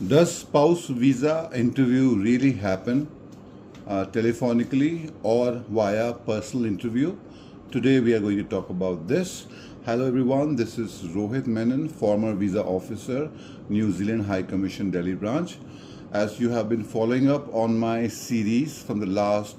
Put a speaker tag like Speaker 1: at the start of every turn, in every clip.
Speaker 1: Does spouse visa interview really happen telephonically or via personal interview? Today we are going to talk about this. Hello everyone, this is Rohit Menon, former visa officer, New Zealand High Commission Delhi branch. As you have been following up on my series from the last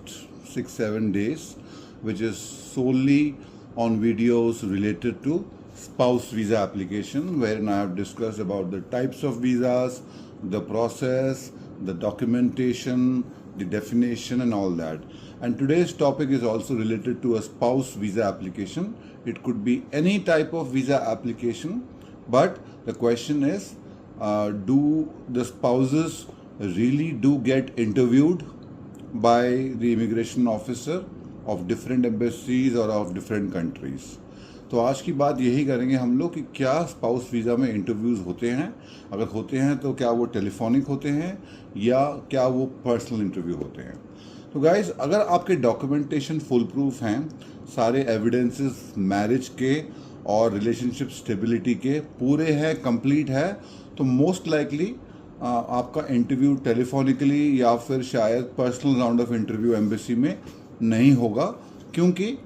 Speaker 1: 6-7 days, which is solely on videos related to spouse visa application, wherein I have discussed about the types of visas, the process, the documentation, the definition and all that. And today's topic is also related to a spouse visa application. It could be any type of visa application, but the question is, do the spouses really do get interviewed by the immigration officer of different embassies or of different countries? तो आज की बात यही करेंगे हम लोग कि क्या स्पाउस वीज़ा में इंटरव्यूज़ होते हैं, अगर होते हैं तो क्या वो टेलीफोनिक होते हैं या क्या वो पर्सनल इंटरव्यू होते हैं। तो गाइस, अगर आपके डॉक्यूमेंटेशन फुल प्रूफ हैं, सारे एविडेंसेस मैरिज के और रिलेशनशिप स्टेबिलिटी के पूरे हैं, कंप्लीट है, तो मोस्ट लाइकली आपका इंटरव्यू टेलीफोनिकली या फिर शायद personal round of interview embassy में नहीं होगा, क्योंकि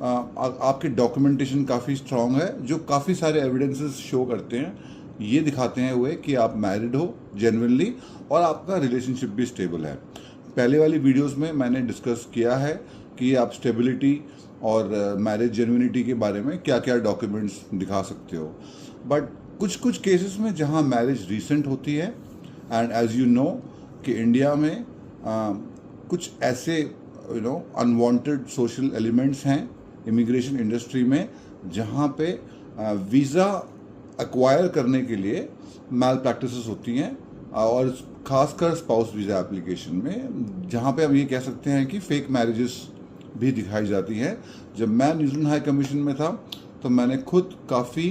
Speaker 1: आपके डॉक्यूमेंटेशन काफ़ी स्ट्रॉन्ग है, जो काफ़ी सारे एविडेंसेस शो करते हैं, ये दिखाते हैं हुए कि आप मैरिड हो जेन्युइनली और आपका रिलेशनशिप भी स्टेबल है। पहले वाली वीडियोस में मैंने डिस्कस किया है कि आप स्टेबिलिटी और मैरिज जेन्युइनिटी के बारे में क्या क्या डॉक्यूमेंट्स दिखा सकते हो। बट कुछ केसेस में जहाँ मैरिज रीसेंट होती है, एंड एज यू नो कि इंडिया में कुछ ऐसे अनवांटेड सोशल एलिमेंट्स हैं इमिग्रेशन इंडस्ट्री में, जहाँ पे वीज़ा एक्वायर करने के लिए मैल प्रैक्टिसेस होती हैं, और खासकर स्पाउस वीज़ा एप्लीकेशन में, जहाँ पे हम ये कह सकते हैं कि फेक मैरिजेस भी दिखाई जाती हैं। जब मैं न्यूजीलैंड हाई कमीशन में था तो मैंने खुद काफ़ी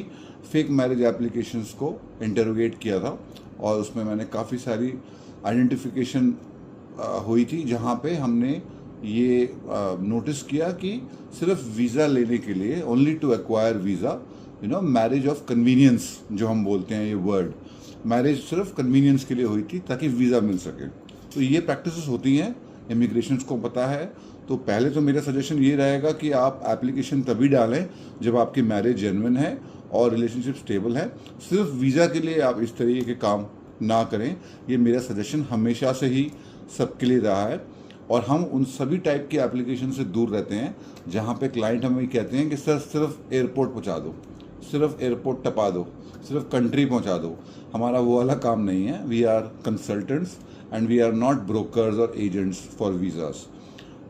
Speaker 1: फेक मैरिज एप्लीकेशंस को इंटरोगेट किया था, और उसमें मैंने काफ़ी सारी आइडेंटिफिकेशन हुई थी, जहाँ पे हमने ये नोटिस किया कि सिर्फ वीज़ा लेने के लिए, only to acquire visa, marriage of convenience जो हम बोलते हैं, ये वर्ड मैरिज सिर्फ कन्वीनियंस के लिए हुई थी ताकि वीज़ा मिल सके। तो ये प्रैक्टिसेस होती हैं, इमिग्रेशन को पता है। तो पहले तो मेरा सजेशन ये रहेगा कि आप एप्लीकेशन तभी डालें जब आपकी मैरिज जेन्युइन है और रिलेशनशिप स्टेबल है। सिर्फ वीज़ा के लिए आप इस तरीके के काम ना करें, ये मेरा सजेशन हमेशा से ही सबके लिए रहा है। और हम उन सभी टाइप के एप्लीकेशन से दूर रहते हैं जहाँ पे क्लाइंट हमें कहते हैं कि सर सिर्फ एयरपोर्ट पहुँचा दो, सिर्फ एयरपोर्ट टपा दो, सिर्फ कंट्री पहुँचा दो। हमारा वो वाला काम नहीं है। We are consultants and we are not brokers और agents for visas,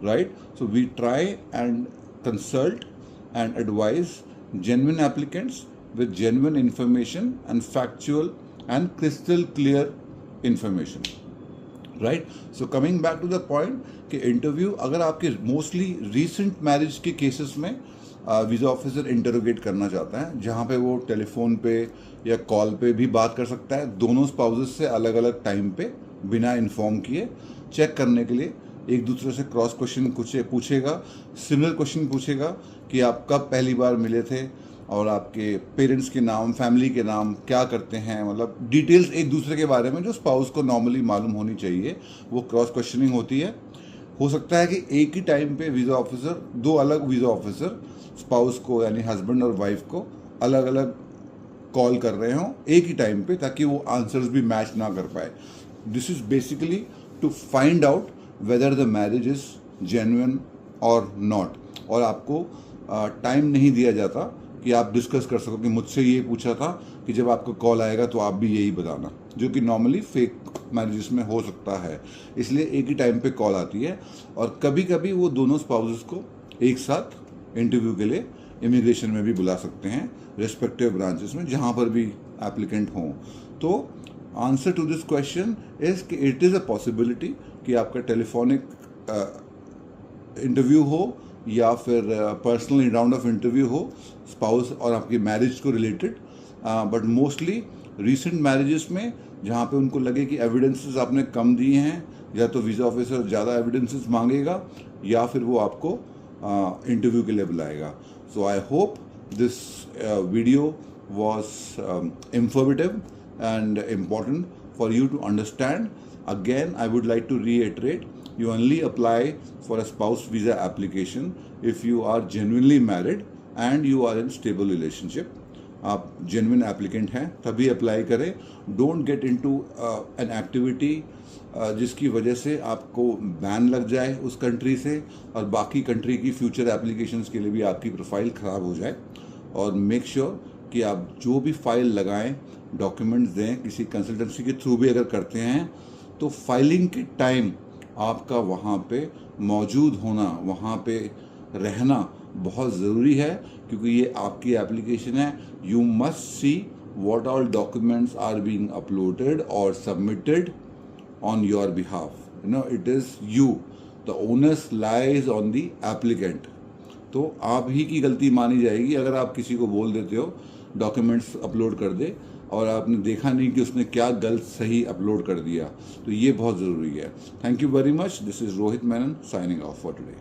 Speaker 1: right? So we try and consult and advise genuine applicants with genuine information and factual and crystal clear information, right? So coming back to the point कि interview अगर आपके mostly recent marriage के cases में visa officer interrogate करना चाहता है, जहाँ पे वो टेलीफोन पे या कॉल पे भी बात कर सकता है, दोनों स्पाउसेस से अलग अलग टाइम पे बिना इन्फॉर्म किए, चेक करने के लिए एक दूसरे से क्रॉस क्वेश्चन पूछेगा, सिमिलर क्वेश्चन पूछेगा कि आप कब पहली बार मिले थे और आपके पेरेंट्स के नाम, फैमिली के नाम, क्या करते हैं, मतलब डिटेल्स एक दूसरे के बारे में जो स्पाउस को नॉर्मली मालूम होनी चाहिए, वो क्रॉस क्वेश्चनिंग होती है। हो सकता है कि एक ही टाइम पे वीज़ा ऑफिसर, दो अलग वीज़ा ऑफिसर स्पाउस को यानी हस्बैंड और वाइफ को अलग अलग कॉल कर रहे हों एक ही टाइम पे, ताकि वो आंसर्स भी मैच ना कर पाए। This is basically to find out whether the marriage is genuine और नॉट, और आपको टाइम नहीं दिया जाता कि आप डिस्कस कर सको कि मुझसे ये पूछा था कि जब आपका कॉल आएगा तो आप भी यही बताना, जो कि नॉर्मली फेक मैरिजेस में हो सकता है। इसलिए एक ही टाइम पे कॉल आती है, और कभी कभी वो दोनों स्पाउसेस को एक साथ इंटरव्यू के लिए इमिग्रेशन में भी बुला सकते हैं, रेस्पेक्टिव ब्रांचेस में जहाँ पर भी एप्लीकेंट हों। तो answer to this question is कि इट इज़ अ पॉसिबिलिटी कि आपका टेलीफोनिक इंटरव्यू हो या फिर पर्सनल राउंड ऑफ इंटरव्यू हो स्पाउस और आपकी मैरिज को related, but mostly recent marriages में जहाँ पे उनको लगे कि एविडेंसेस आपने कम दिए हैं, या तो वीज़ा ऑफिसर ज़्यादा एविडेंसेस मांगेगा या फिर वो आपको इंटरव्यू के लिए बुलाएगा। So I hope this video was informative and important for you to understand. Again, I would like to reiterate, you only apply for a spouse visa application if you are genuinely married and you are in stable relationship. आप genuine applicant हैं तभी apply करें. Don't get into an activity जिसकी वजह से आपको ban लग जाए उस कंट्री से और बाकी कंट्री की फ्यूचर एप्लीकेशंस के लिए भी आपकी प्रोफाइल ख़राब हो जाए. और मेक श्योर कि आप जो भी फाइल लगाएं, डॉक्यूमेंट्स दें, किसी कंसल्टेंसी के थ्रू भी अगर करते हैं तो फाइलिंग के टाइम आपका वहाँ पे मौजूद होना, वहाँ पे रहना बहुत ज़रूरी है, क्योंकि ये आपकी एप्लीकेशन है. You must see what all documents are being uploaded or submitted on your behalf. You know, it is you. The onus lies on the applicant. तो आप ही की गलती मानी जाएगी अगर आप किसी को बोल देते हो डॉक्यूमेंट्स अपलोड कर दे और आपने देखा नहीं कि उसने क्या गलत सही अपलोड कर दिया. तो ये बहुत ज़रूरी है. Thank you very much. This is Rohit Menon signing off for today.